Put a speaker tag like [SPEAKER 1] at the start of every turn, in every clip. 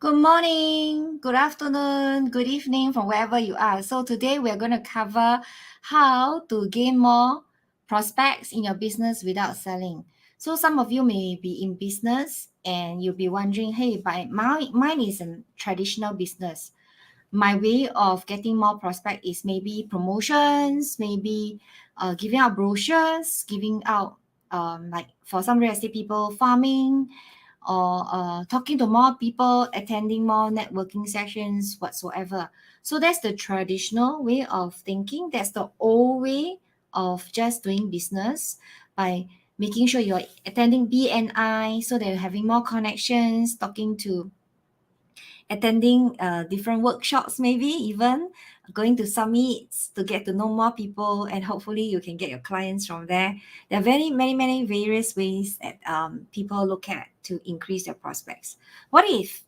[SPEAKER 1] Good morning, good afternoon, good evening from wherever you are. So today we're going to cover how to gain more prospects in your business without selling. So some of you may be in business and you'll be wondering, hey, mine is a traditional business. My way of getting more prospect is maybe promotions, maybe giving out brochures, giving out like for some real estate people, farming, or talking to more people, attending more networking sessions, whatsoever. So that's the traditional way of thinking. That's the old way of just doing business by making sure you're attending BNI so that you're having more connections, talking to attending different workshops, maybe even going to summits to get to know more people, and hopefully you can get your clients from there. There are very many various ways that people look at to increase their prospects. What if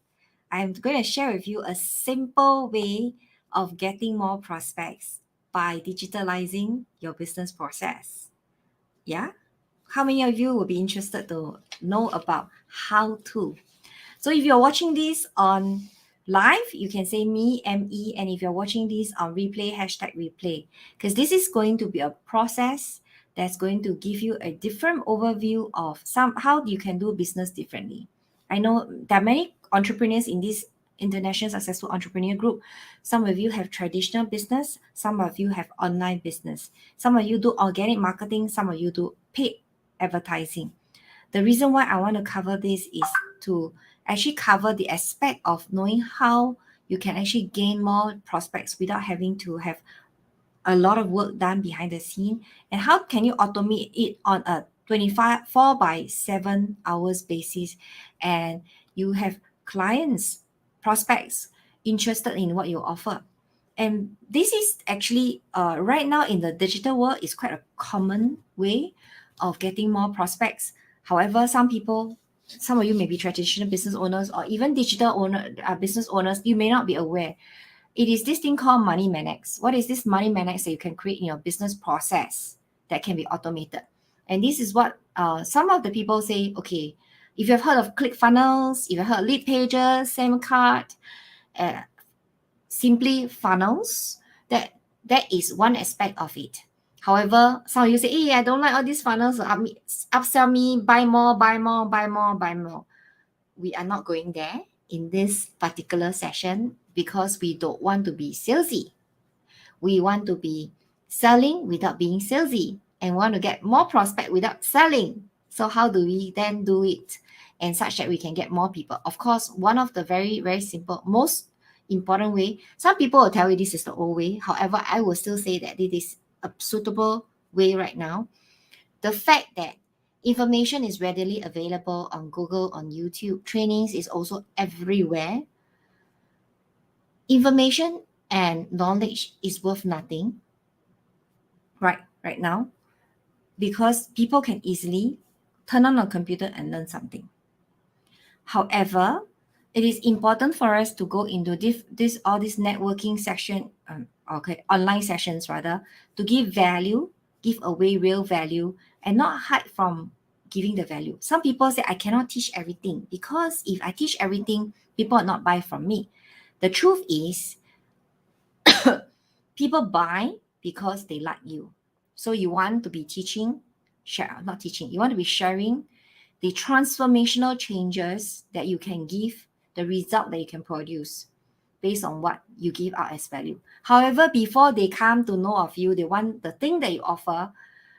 [SPEAKER 1] I'm going to share with you a simple way of getting more prospects by digitalizing your business process? Yeah, how many of you will be interested to know about how to? So if you're watching this on live, you can say me, ME, and if you're watching this on replay, hashtag replay, because this is going to be a process that's going to give you a different overview of how you can do business differently. I know there are many entrepreneurs in this International Successful Entrepreneur Group. Some of you have traditional business, some of you have online business, some of you do organic marketing, some of you do paid advertising. The reason why I want to cover this is to actually cover the aspect of knowing how you can actually gain more prospects without having to have a lot of work done behind the scene, and how can you automate it on a 25 4 by 7 hours basis, and you have clients, prospects interested in what you offer. And this is actually right now in the digital world is quite a common way of getting more prospects. However, some of you may be traditional business owners or even business owners, you may not be aware. It is this thing called money manex. What is this money manex that you can create in your business process that can be automated? And this is what some of the people say, okay, if you've heard of ClickFunnels, if you've heard of lead pages, SAMcart, uh, simply funnels, that is one aspect of it. However, some of you say, hey, I don't like all these funnels, upsell me, buy more, buy more, buy more, buy more. We are not going there in this particular session because we don't want to be salesy. We want to be selling without being salesy and want to get more prospect without selling. So how do we then do it and such that we can get more people? Of course, one of the very simple, most important way, some people will tell you this is the old way. However, I will still say that it is a suitable way right now. The fact that information is readily available on Google, on YouTube, trainings is also everywhere. Information and knowledge is worth nothing right now, because people can easily turn on a computer and learn something. However, it is important for us to go into all these networking online sessions rather, to give value, give away real value, and not hide from giving the value. Some people say I cannot teach everything because if I teach everything, people will not buy from me. The truth is, people buy because they like you. So you want to be you want to be sharing the transformational changes that you can give, the result that you can produce based on what you give out as value. However, before they come to know of you, they want the thing that you offer.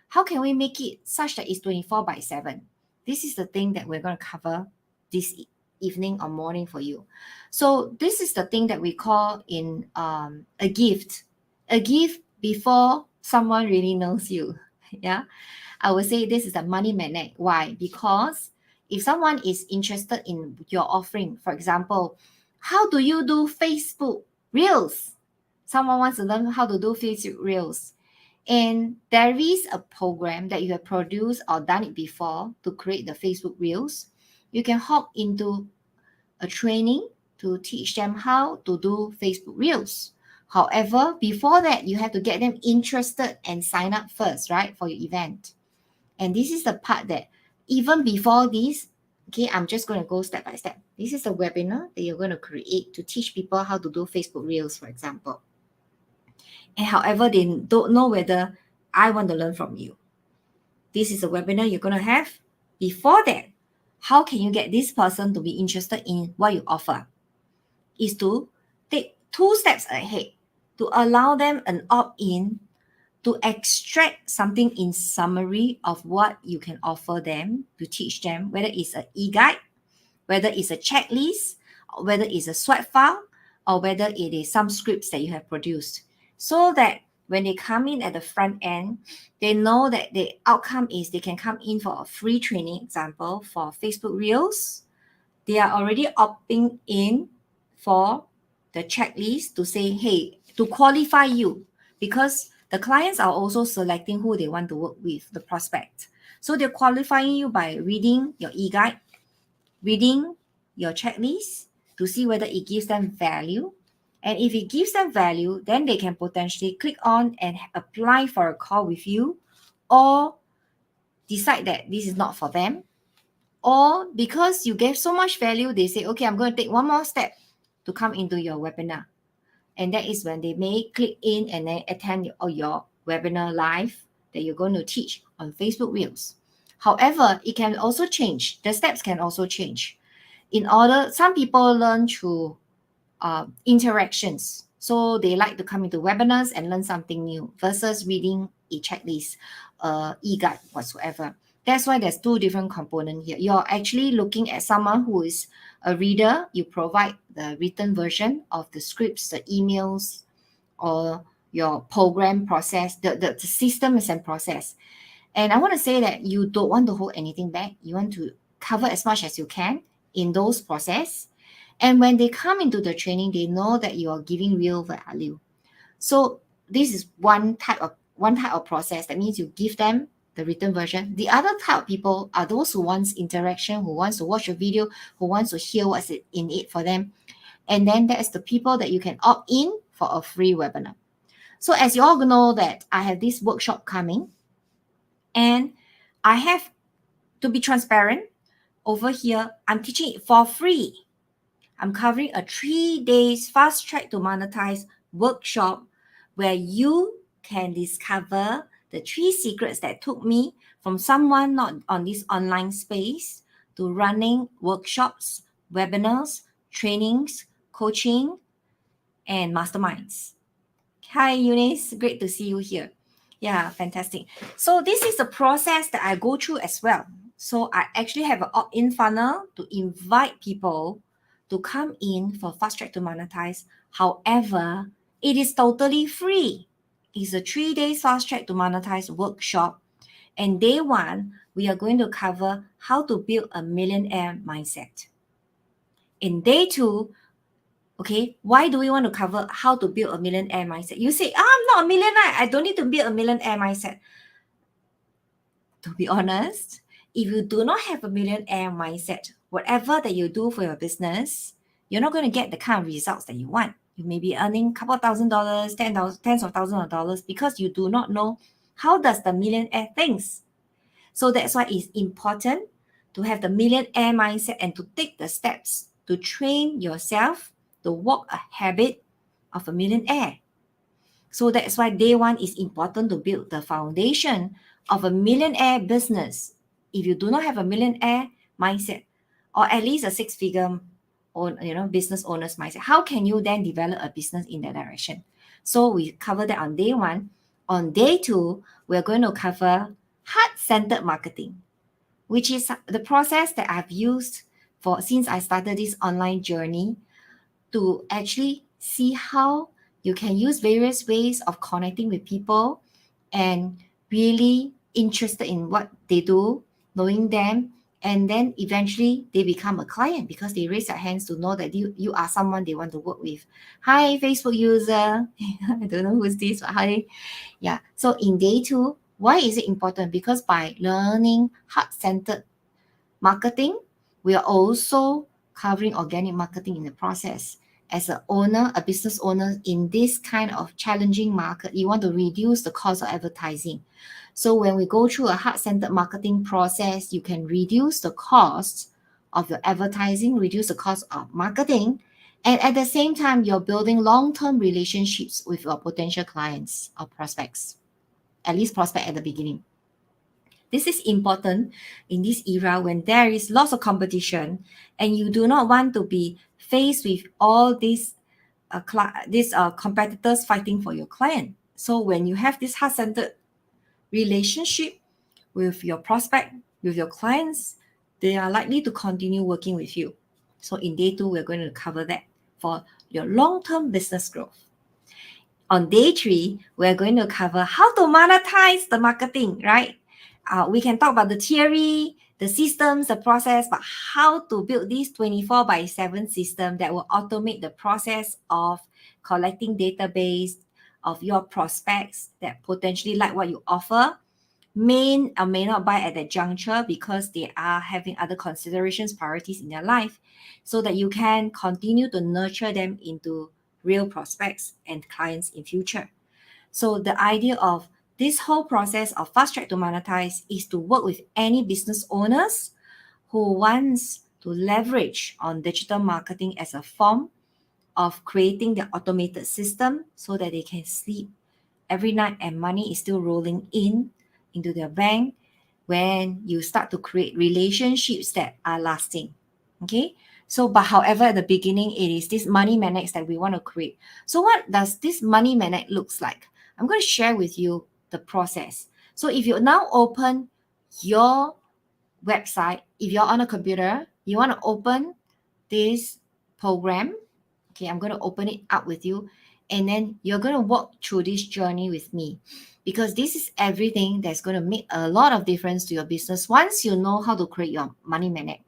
[SPEAKER 1] How can we make it such that it's 24 by 7? This is the thing that we're going to cover this evening or morning for you. So this is the thing that we call in a gift. A gift before someone really knows you. Yeah. I would say this is a money magnet. Why? Because if someone is interested in your offering, for example, how do you do Facebook Reels? Someone wants to learn how to do Facebook Reels. And there is a program that you have produced or done it before to create the Facebook Reels. You can hop into a training to teach them how to do Facebook Reels. However, before that, you have to get them interested and sign up first, right, for your event. And this is the part that even before this, Okay, I'm just going to go step by step. This is a webinar that you're going to create to teach people how to do Facebook Reels, for example. And however, they don't know whether I want to learn from you. This is a webinar you're going to have. Before that, how can you get this person to be interested in what you offer? Is to take 2 steps ahead to allow them an opt-in to extract something in summary of what you can offer them to teach them, whether it's an e-guide, whether it's a checklist, or whether it's a swipe file, or whether it is some scripts that you have produced, so that when they come in at the front end, they know that the outcome is they can come in for a free training, example, for Facebook Reels. They are already opting in for the checklist to say, hey, to qualify you, because the clients are also selecting who they want to work with, the prospect. So they're qualifying you by reading your e-guide, reading your checklist to see whether it gives them value. And if it gives them value, then they can potentially click on and apply for a call with you, or decide that this is not for them. Or because you gave so much value, they say, okay, I'm going to take one more step to come into your webinar. And that is when they may click in and then attend your webinar live that you're going to teach on Facebook Reels. However, it can also change. The steps can also change. Some people learn through interactions. So they like to come into webinars and learn something new versus reading a checklist, e-guide, whatsoever. That's why there's 2 different components here. You're actually looking at someone who is a reader. You provide the written version of the scripts, the emails, or your program process, the systems and process. And I want to say that you don't want to hold anything back. You want to cover as much as you can in those process. And when they come into the training, they know that you are giving real value. So this is one type of process. That means you give them the written version. The other type of people are those who wants interaction, who wants to watch a video, who wants to hear what's in it for them. And then that's the people that you can opt in for a free webinar. So as you all know that I have this workshop coming, and I have to be transparent. Over here, I'm teaching it for free. I'm covering a 3 days fast track to monetize workshop where you can discover the 3 secrets that took me from someone not on this online space to running workshops, webinars, trainings, coaching, and masterminds. Hi, Eunice. Great to see you here. Yeah, fantastic. So this is a process that I go through as well. So I actually have an opt-in funnel to invite people to come in for Fast Track to Monetize. However, it is totally free. It's a 3 days Fast Track to Monetize workshop. And day 1, we are going to cover how to build a millionaire mindset. In day 2, okay, why do we want to cover how to build a millionaire mindset? You say, I'm not a millionaire. I don't need to build a millionaire mindset. To be honest, if you do not have a millionaire mindset, whatever that you do for your business, you're not going to get the kind of results that you want. You may be earning a couple $1,000s, tens of thousands of dollars, because you do not know how does the millionaire thinks. So that's why it's important to have the millionaire mindset and to take the steps to train yourself to walk a habit of a millionaire. So that's why day 1 is important to build the foundation of a millionaire business. If you do not have a millionaire mindset, or at least a 6-figure business owner's mindset, how can you then develop a business in that direction? So we cover that on day 1. On day 2, we're going to cover heart-centered marketing, which is the process that I've used since I started this online journey to actually see how you can use various ways of connecting with people and really interested in what they do, knowing them, and then eventually they become a client because they raise their hands to know that you are someone they want to work with. Hi, Facebook user. I don't know who's this, but hi. Yeah. So in day 2, why is it important? Because by learning heart-centered marketing, we are also covering organic marketing in the process. As a business owner in this kind of challenging market, you want to reduce the cost of advertising. So when we go through a heart-centered marketing process, you can reduce the cost of your advertising, reduce the cost of marketing, and at the same time, you're building long-term relationships with your potential clients or prospects, at least prospect at the beginning. This is important in this era when there is lots of competition and you do not want to be faced with all these competitors fighting for your client. So when you have this heart-centered relationship with your prospect, with your clients, they are likely to continue working with you. So in day 2, we're going to cover that for your long-term business growth. On day 3, we're going to cover how to monetize the marketing, right? We can talk about the theory, the systems, the process, but how to build this 24/7 system that will automate the process of collecting database of your prospects that potentially like what you offer, may or may not buy at that juncture because they are having other considerations, priorities in their life, so that you can continue to nurture them into real prospects and clients in future. So the idea of this whole process of fast track to monetize is to work with any business owners who wants to leverage on digital marketing as a form of creating the automated system so that they can sleep every night and money is still rolling in into their bank when you start to create relationships that are lasting. Okay. So, but however, at the beginning, it is this money magnet that we want to create. So what does this money magnet looks like? I'm going to share with you the process. So if you now open your website, if you're on a computer, you want to open this program. Okay, I'm going to open it up with you. And then you're going to walk through this journey with me because this is everything that's going to make a lot of difference to your business once you know how to create your money magnet.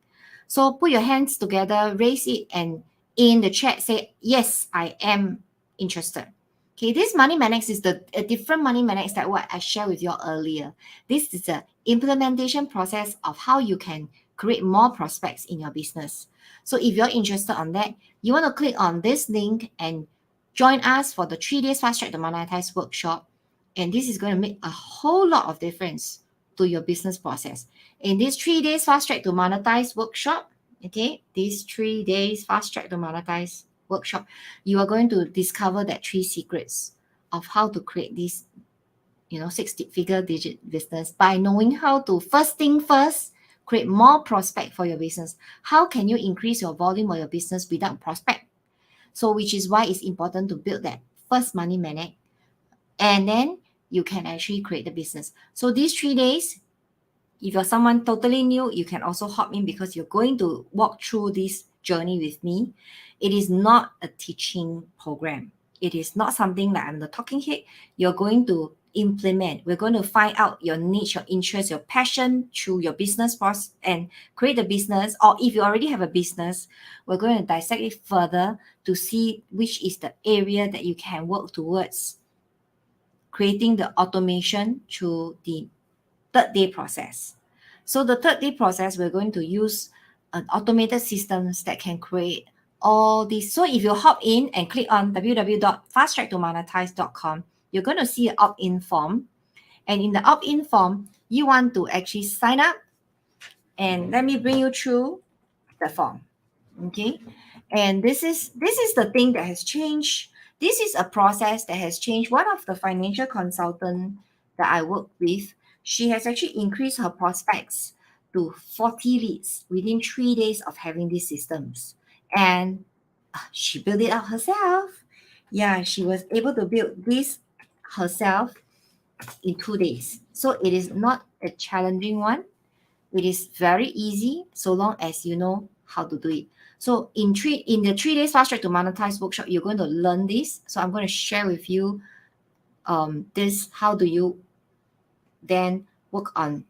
[SPEAKER 1] So put your hands together, raise it, and in the chat say, yes, I am interested. Okay, this money magnet is a different money magnet that what I shared with you earlier. This is the implementation process of how you can create more prospects in your business. So if you're interested on that, you want to click on this link and join us for the 3 days Fast Track to Monetize workshop. And this is going to make a whole lot of difference to your business process. In this 3 days Fast Track to Monetize workshop, okay, these 3 days Fast Track to Monetize workshop, you are going to discover that 3 secrets of how to create this, 6-figure digit business by knowing how to first thing first, create more prospect for your business. How can you increase your volume of your business without prospect? So which is why it's important to build that first money magnet and then you can actually create the business. So these 3 days, if you're someone totally new, you can also hop in because you're going to walk through this journey with me. It is not a teaching program. It is not something that I'm the talking head. You're going to implement. We're going to find out your niche, your interest, your passion through your business process and create a business. Or if you already have a business, we're going to dissect it further to see which is the area that you can work towards creating the automation through the 3rd day process. So the 3rd day process, we're going to use an automated systems that can create all these. So if you hop in and click on www.fasttracktomonetize.com, you're going to see an opt-in form. And in the opt-in form, you want to actually sign up. And let me bring you through the form. Okay. And this is the thing that has changed. This is a process that has changed. One of the financial consultant that I work with, she has actually increased her prospects to 40 leads within 3 days of having these systems. And she built it out herself. Yeah, she was able to build this herself in 2 days. So it is not a challenging one. It is very easy so long as you know how to do it. So in the 3 days Fast Track to Monetize workshop, you're going to learn this. So I'm going to share with you this. How do you then work on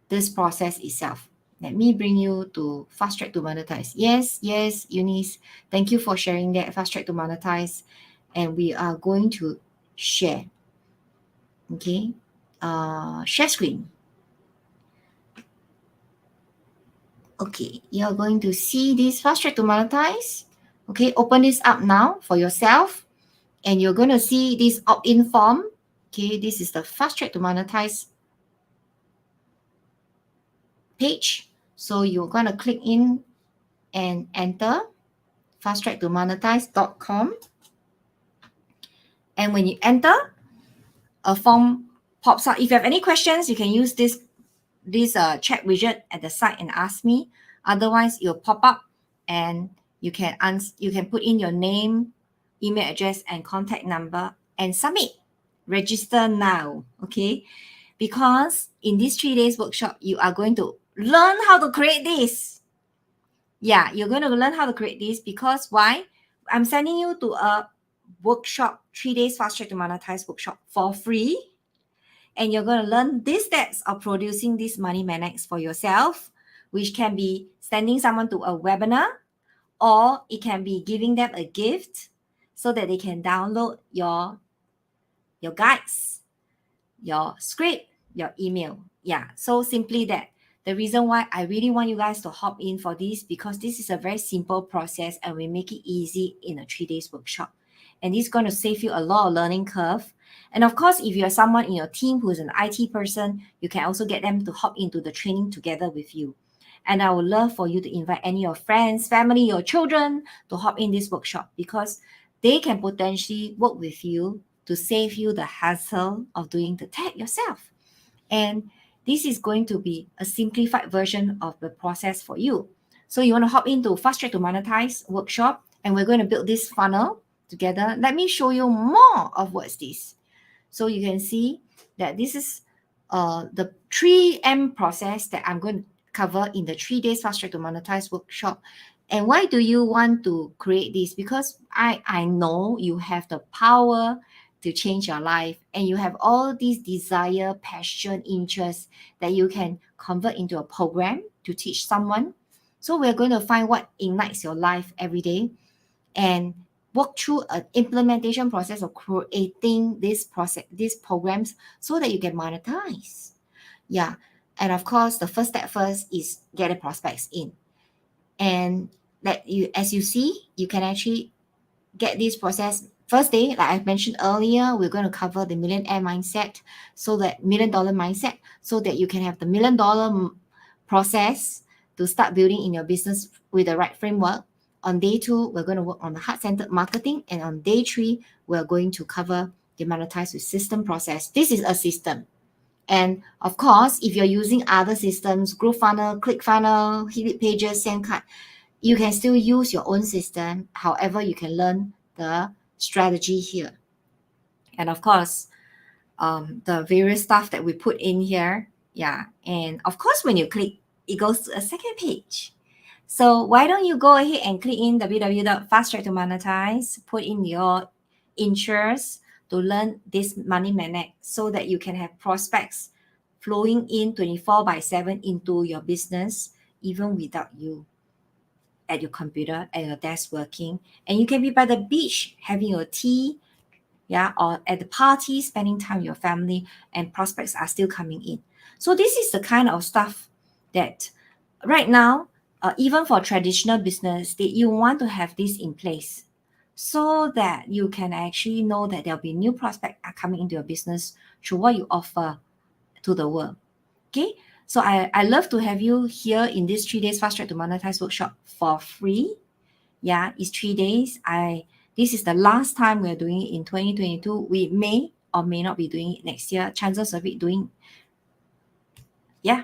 [SPEAKER 1] this process itself? Let me bring you to Fast Track to Monetize. Yes, Eunice. Thank you for sharing that Fast Track to Monetize. And we are going to share. Okay. Share screen. Okay, you're going to see this Fast Track to Monetize. Okay, open this up now for yourself. And you're going to see this opt-in form. Okay, this is the Fast Track to Monetize page. So you're going to click in and enter fasttracktomonetize.com. And when you enter, a form pops up. If you have any questions, you can use this chat widget at the side and ask me. Otherwise, it'll pop up and you can put in your name, email address, and contact number and submit. Register now, okay? Because in this 3 days workshop, you are going to learn how to create this. Yeah, you're going to learn how to create this because why? I'm sending you to a workshop, 3 days Fast Track to Monetize workshop for free. And you're going to learn these steps of producing this money manex for yourself, which can be sending someone to a webinar, or it can be giving them a gift so that they can download your guides, your script, your email. Yeah, so simply that. The reason why I really want you guys to hop in for this, because this is a very simple process and we make it easy in a 3 days workshop. And this is going to save you a lot of learning curve. And of course, if you're someone in your team who is an IT person, you can also get them to hop into the training together with you. And I would love for you to invite any of your friends, family, your children to hop in this workshop because they can potentially work with you to save you the hassle of doing the tech yourself. And this is going to be a simplified version of the process for you. So you want to hop into Fast Track to Monetize workshop, and we're going to build this funnel together. Let me show you more of what's this. So you can see that this is the 3M process that I'm going to cover in the 3 days Fast Track to Monetize workshop. And why do you want to create this? Because I know you have the power to change your life and you have all these desire, passion, interests that you can convert into a program to teach someone. So we're going to find what ignites your life every day and walk through an implementation process of creating these programs so that you can monetize. Yeah. And of course, the first step first is get the prospects in. And as you see, you can actually get this process. First day, like I mentioned earlier, we're going to cover the millionaire mindset, so that $1 million mindset, so that you can have the $1 million process to start building in your business with the right framework. On day 2, we're going to work on the heart-centered marketing, and on day 3, we're going to cover the monetize with system process. This is a system. And of course, if you're using other systems, GrowFunnel, ClickFunnel, Hit Pages, SendCard, you can still use your own system. However, you can learn the strategy here. And of course, the various stuff that we put in here. Yeah. And of course, when you click, it goes to a second page. So why don't you go ahead and click in www.fasttrack2monetize, put in your interest to learn this money manex so that you can have prospects flowing in 24/7 into your business, even without you at your computer, at your desk working. And you can be by the beach having your tea, yeah, or at the party spending time with your family, and prospects are still coming in. So this is the kind of stuff that right now, even for traditional business, that you want to have this in place so that you can actually know that there'll be new prospects are coming into your business through what you offer to the world. Okay, so I love to have you here in this 3 days Fast Track to Monetize workshop for free. Yeah, it's 3 days. This is the last time we're doing it in 2022. We may or may not be doing it next year. Chances of it doing, yeah,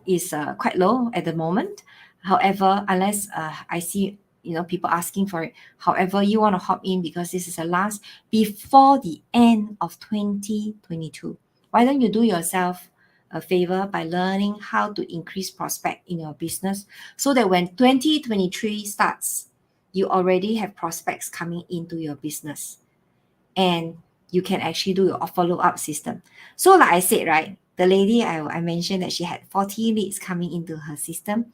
[SPEAKER 1] is quite low at the moment. However, unless I see people asking for it. However, you want to hop in because this is the last before the end of 2022. Why don't you do yourself a favor by learning how to increase prospect in your business so that when 2023 starts, you already have prospects coming into your business and you can actually do your follow-up system. So like I said, right, the lady I mentioned that she had 40 leads coming into her system.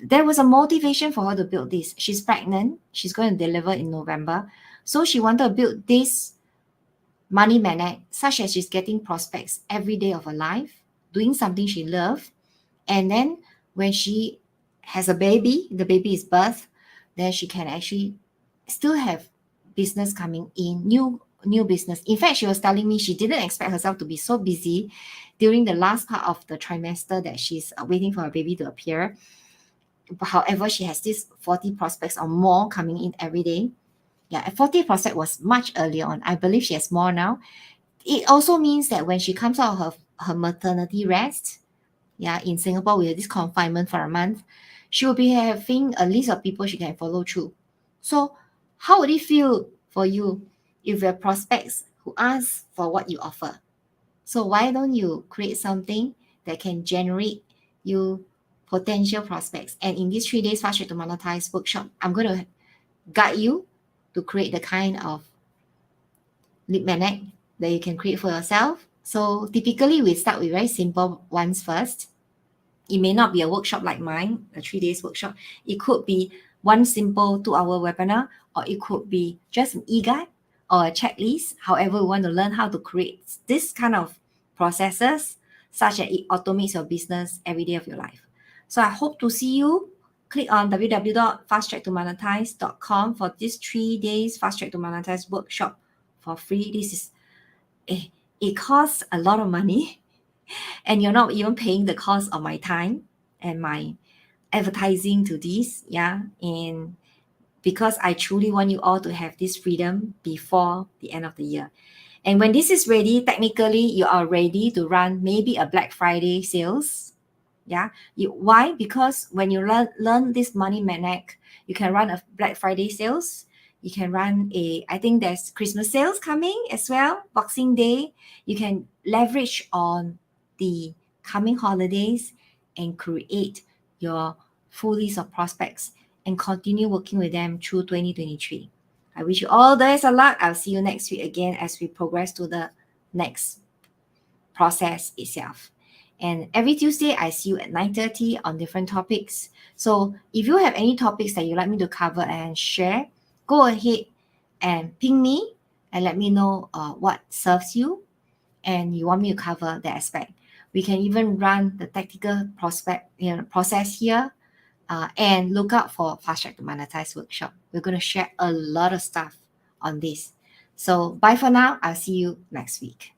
[SPEAKER 1] There was a motivation for her to build this. She's pregnant. She's going to deliver in November. So she wanted to build this money magnet such as she's getting prospects every day of her life, doing something she loves. And then when she has a baby, the baby is birth, then she can actually still have business coming in, new business. In fact, she was telling me she didn't expect herself to be so busy during the last part of the trimester that she's waiting for her baby to appear. However, she has this 40 prospects or more coming in every day. Yeah, 40 prospect was much earlier on. I believe she has more now. It also means that when she comes out of her maternity rest, yeah, in Singapore with this confinement for a month, she will be having a list of people she can follow through. So how would it feel for you if your prospects who ask for what you offer? So why don't you create something that can generate you potential prospects? And in these 3 days fast track to monetize workshop, I'm going to guide you to create the kind of lead magnet that you can create for yourself. So typically we start with very simple ones first. It may not be a workshop like mine, a 3 days workshop. It could be one simple 2 hour webinar, or it could be just an e-guide or a checklist. However, we want to learn how to create this kind of processes such that it automates your business every day of your life. So I hope to see you. Click on www.fasttracktomonetize.com for this 3 days Fast Track to Monetize workshop for free. This is it costs a lot of money, and you're not even paying the cost of my time and my advertising to this. Yeah, and because I truly want you all to have this freedom before the end of the year. And when this is ready, technically you are ready to run maybe a Black Friday sales. Yeah. Why? Because when you learn this money magnet, you can run a Black Friday sales. You can run I think there's Christmas sales coming as well, Boxing Day. You can leverage on the coming holidays and create your full list of prospects and continue working with them through 2023. I wish you all the best of luck. I'll see you next week again as we progress to the next process itself. And every Tuesday, I see you at 9:30 on different topics. So if you have any topics that you'd like me to cover and share, go ahead and ping me and let me know what serves you and you want me to cover that aspect. We can even run the tactical process here, and look out for Fast Track to Monetize workshop. We're going to share a lot of stuff on this. So bye for now. I'll see you next week.